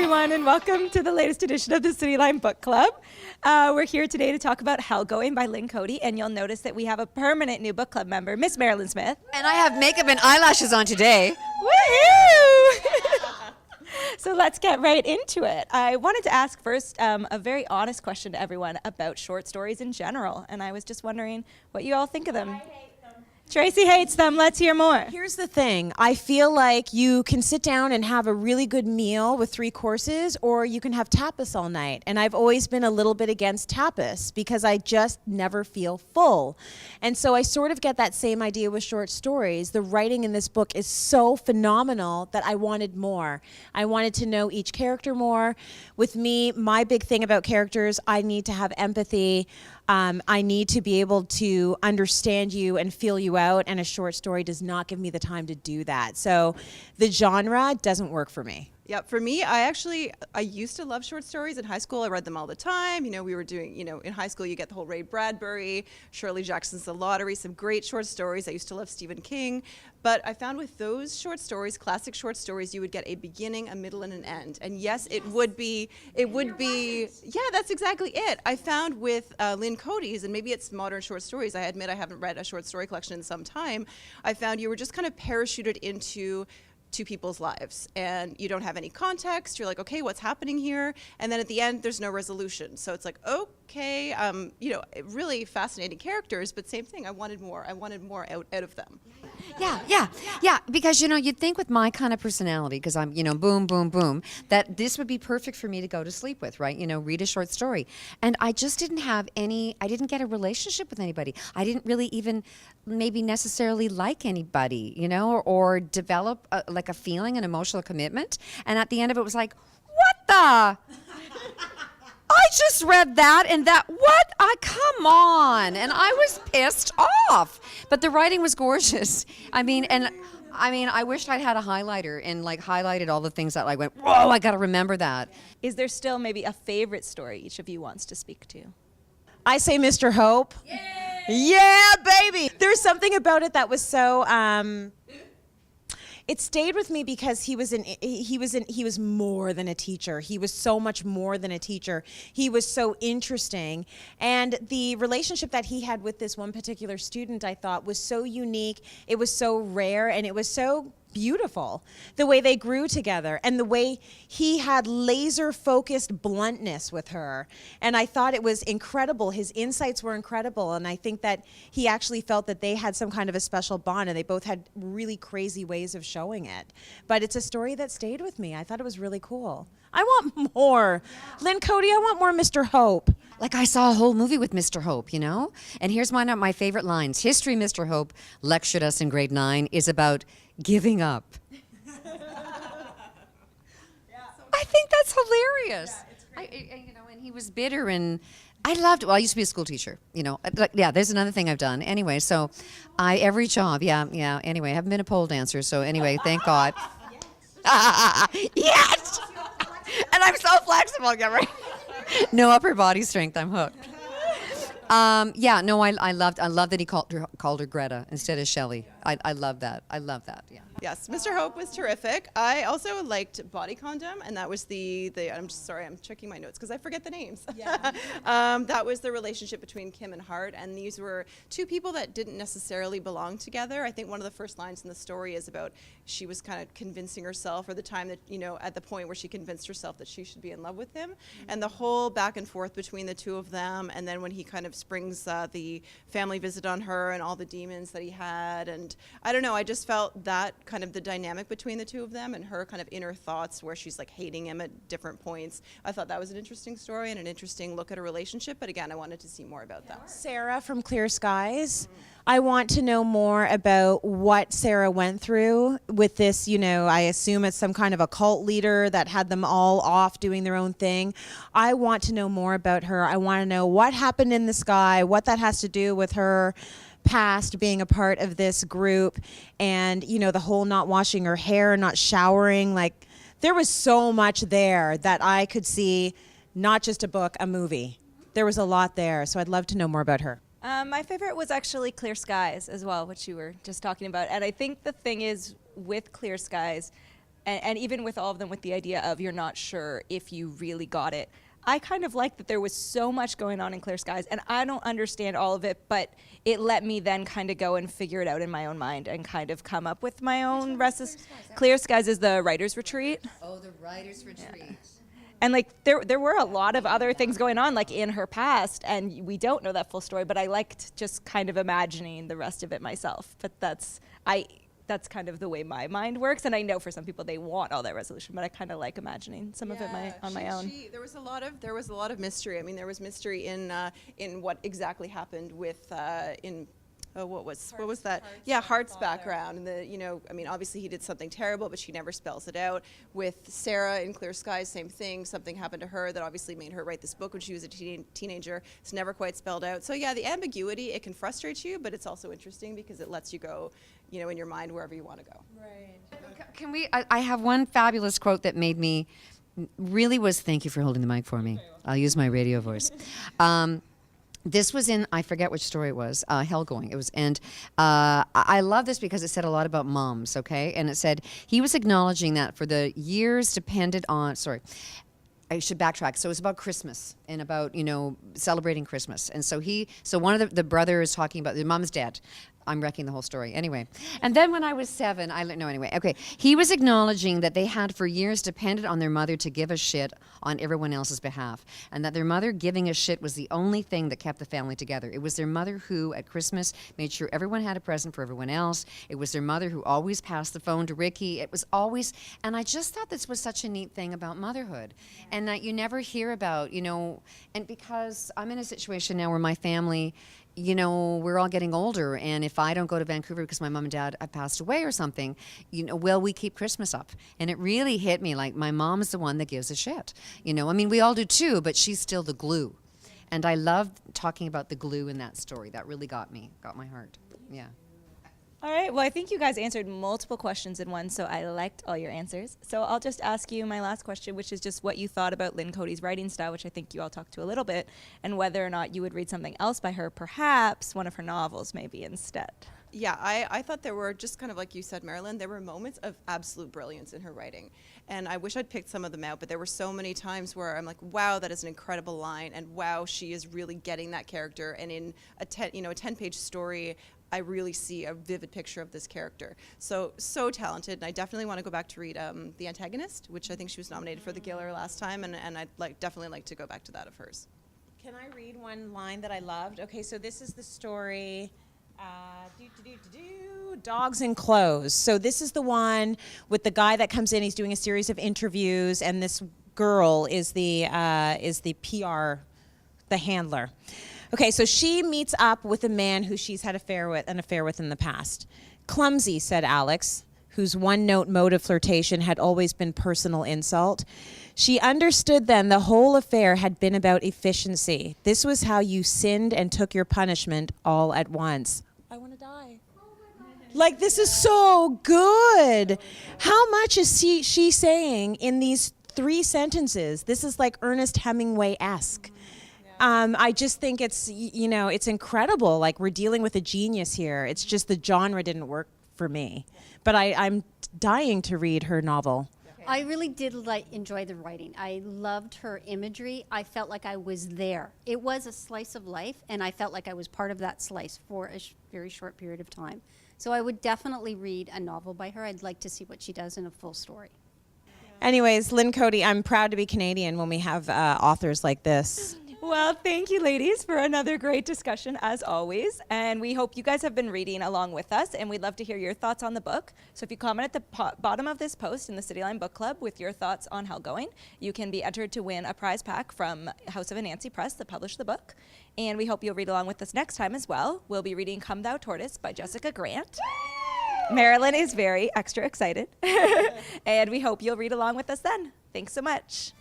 everyone, and welcome to the latest edition of the Cityline Book Club. We're here today to talk about Hellgoing by Lynn, Coady, and you'll notice that we have a permanent new book club member, Miss Marilyn Smith. And I have makeup and eyelashes on today. Woohoo! So let's get right into it. I wanted to ask first a very honest question to everyone about short stories in general, and I was just wondering what you all think of them. Tracy hates them. Let's hear more. Here's the thing. I feel like you can sit down and have a really good meal with 3 courses, or you can have tapas all night. And I've always been a little bit against tapas because I just never feel full. And so I sort of get that same idea with short stories. The writing in this book is so phenomenal that I wanted more. I wanted to know each character more. With me, my big thing about characters, I need to have empathy. I need to be able to understand you and feel you out, and a short story does not give me the time to do that. So the genre doesn't work for me. Yeah, for me, I used to love short stories. In high school, I read them all the time. You know, we were doing, in high school, you get the whole Ray Bradbury, Shirley Jackson's The Lottery, some great short stories. I used to love Stephen King. But I found with those short stories, classic short stories, you would get a beginning, a middle, and an end. And yes, it would be, yeah, that's exactly it. I found with Lynn Coady's, and maybe it's modern short stories, I admit I haven't read a short story collection in some time, I found you were just kind of parachuted into 2 people's lives, and you don't have any context. You're like, okay, what's happening here? And then at the end, there's no resolution. So it's like, okay, really fascinating characters, but same thing. I wanted more out of them. Yeah. Because, you'd think with my kind of personality, because I'm, boom, boom, boom, that this would be perfect for me to go to sleep with, right? Read a short story. And I just didn't have I didn't get a relationship with anybody. I didn't really even maybe necessarily like anybody, or develop like a feeling, an emotional commitment. And at the end of it was like, what the? I just read that and that, what? Come on. And I was pissed off. But the writing was gorgeous. I wished I'd had a highlighter and highlighted all the things that I went, whoa, I got to remember that. Is there still maybe a favorite story each of you wants to speak to? I say Mr. Hope. Yay! Yeah, baby. There's something about it that was so it stayed with me because he was more than a teacher. He was so much more than a teacher. He was so interesting. And the relationship that he had with this one particular student, I thought, was so unique. It was so rare, and it was so beautiful, the way they grew together and the way he had laser-focused bluntness with her. And I thought it was incredible. His insights were incredible, and I think that he actually felt that they had some kind of a special bond, and they both had really crazy ways of showing it. But it's a story that stayed with me. I thought it was really cool. I want more. Yeah. Lynn, Coady, I want more Mr. Hope. I saw a whole movie with Mr. Hope, And here's one of my favorite lines. History Mr. Hope lectured us in grade 9 is about giving up. I think that's hilarious. Yeah, it's great. And he was bitter, and I used to be a school teacher, there's another thing I've done. Anyway, so every job, anyway, I haven't been a pole dancer, so anyway, thank God. Yes! And I'm so flexible, right? No upper body strength, I'm hooked. I love that he called her Greta instead of Shelley. I love that. Yeah. Yes, Mr. Hope was terrific. I also liked Body Condom, and that was I'm sorry, I'm checking my notes because I forget the names. Yeah. That was the relationship between Kim and Hart, and these were 2 people that didn't necessarily belong together. I think one of the first lines in the story is about she was kind of convincing herself, or the time that, at the point where she convinced herself that she should be in love with him, and the whole back and forth between the 2 of them, and then when he kind of springs the family visit on her and all the demons that he had, and I don't know, I just felt that kind of the dynamic between the 2 of them and her kind of inner thoughts where she's hating him at different points. I thought that was an interesting story and an interesting look at a relationship, but again, I wanted to see more about that. Sarah from Clear Skies. I want to know more about what Sarah went through with this, I assume it's some kind of a cult leader that had them all off doing their own thing. I want to know more about her. I want to know what happened in the sky, what that has to do with her past being a part of this group, and the whole not washing her hair, not showering. There was so much there that I could see, not just a book, a movie. There was a lot there, so I'd love to know more about her. My favorite was actually Clear Skies as well, which you were just talking about. And I think the thing is with Clear Skies, and even with all of them, with the idea of you're not sure if you really got it. I kind of like that there was so much going on in Clear Skies, and I don't understand all of it, but it let me then kind of go and figure it out in my own mind and kind of come up with my own recipes. Clear Skies is the writer's retreat. Oh, the writer's retreat. Yeah. And like there were a lot of other things going on like in her past, and we don't know that full story, but I liked just kind of imagining the rest of it myself. But that's kind of the way my mind works, and I know for some people they want all that resolution, but I kind of like imagining some of it on my own. There was a lot of mystery. I mean, there was mystery in what exactly happened with what was that? Hart's background, and I mean, obviously he did something terrible, but she never spells it out. With Sarah in Clear Skies, same thing. Something happened to her that obviously made her write this book when she was a teenager. It's never quite spelled out. So yeah, the ambiguity, it can frustrate you, but it's also interesting because it lets you go, in your mind wherever you want to go. Right. Can we? I have one fabulous quote that made me really was. Thank you for holding the mic for me. I'll use my radio voice. This was in, I forget which story it was, Hellgoing. It was, and I love this because it said a lot about moms, okay? And it said, he was acknowledging that for the years depended on, I should backtrack. So it was about Christmas and about, celebrating Christmas. And so one of the brother is talking about, the mom's dead. I'm wrecking the whole story. Anyway. And then when I was 7, he was acknowledging that they had for years depended on their mother to give a shit on everyone else's behalf. And that their mother giving a shit was the only thing that kept the family together. It was their mother who, at Christmas, made sure everyone had a present for everyone else. It was their mother who always passed the phone to Ricky. It was always, and I just thought this was such a neat thing about motherhood. And that you never hear about, and because I'm in a situation now where my family, we're all getting older, and if I don't go to Vancouver because my mom and dad have passed away or something, will we keep Christmas up? And it really hit me, like, my mom is the one that gives a shit. I mean, we all do too, but she's still the glue. And I love talking about the glue in that story. That really got my heart. Yeah. All right, well, I think you guys answered multiple questions in one, so I liked all your answers. So I'll just ask you my last question, which is just what you thought about Lynn Coady's writing style, which I think you all talked to a little bit, and whether or not you would read something else by her, perhaps one of her novels maybe instead. Yeah, I thought there were, just kind of like you said, Marilyn, there were moments of absolute brilliance in her writing. And I wish I'd picked some of them out, but there were so many times where I'm like, wow, that is an incredible line, and wow, she is really getting that character. And in a 10-page story, I really see a vivid picture of this character. So talented, and I definitely want to go back to read The Antagonist, which I think she was nominated for the Giller last time, and I'd definitely like to go back to that of hers. Can I read one line that I loved? Okay, so this is the story, Dogs and Clothes. So this is the one with the guy that comes in, he's doing a series of interviews, and this girl is the PR, the handler. Okay, so she meets up with a man who she's had an affair with in the past. Clumsy, said Alex, whose one-note mode of flirtation had always been personal insult. She understood then the whole affair had been about efficiency. This was how you sinned and took your punishment all at once. I want to die. Like, this is so good. How much is she saying in these 3 sentences? This is like Ernest Hemingway-esque. I just think it's, it's incredible. Like, we're dealing with a genius here. It's just the genre didn't work for me. But I'm dying to read her novel. I really did enjoy the writing. I loved her imagery. I felt like I was there. It was a slice of life, and I felt like I was part of that slice for a very short period of time. So I would definitely read a novel by her. I'd like to see what she does in a full story. Anyways, Lynn Coady, I'm proud to be Canadian when we have authors like this. Well, thank you, ladies, for another great discussion, as always. And we hope you guys have been reading along with us, and we'd love to hear your thoughts on the book. So if you comment at the bottom of this post in the Cityline Book Club with your thoughts on Hellgoing, you can be entered to win a prize pack from House of Anansi Press that published the book. And we hope you'll read along with us next time as well. We'll be reading Come Thou Tortoise by Jessica Grant. Marilyn is very extra excited. And we hope you'll read along with us then. Thanks so much.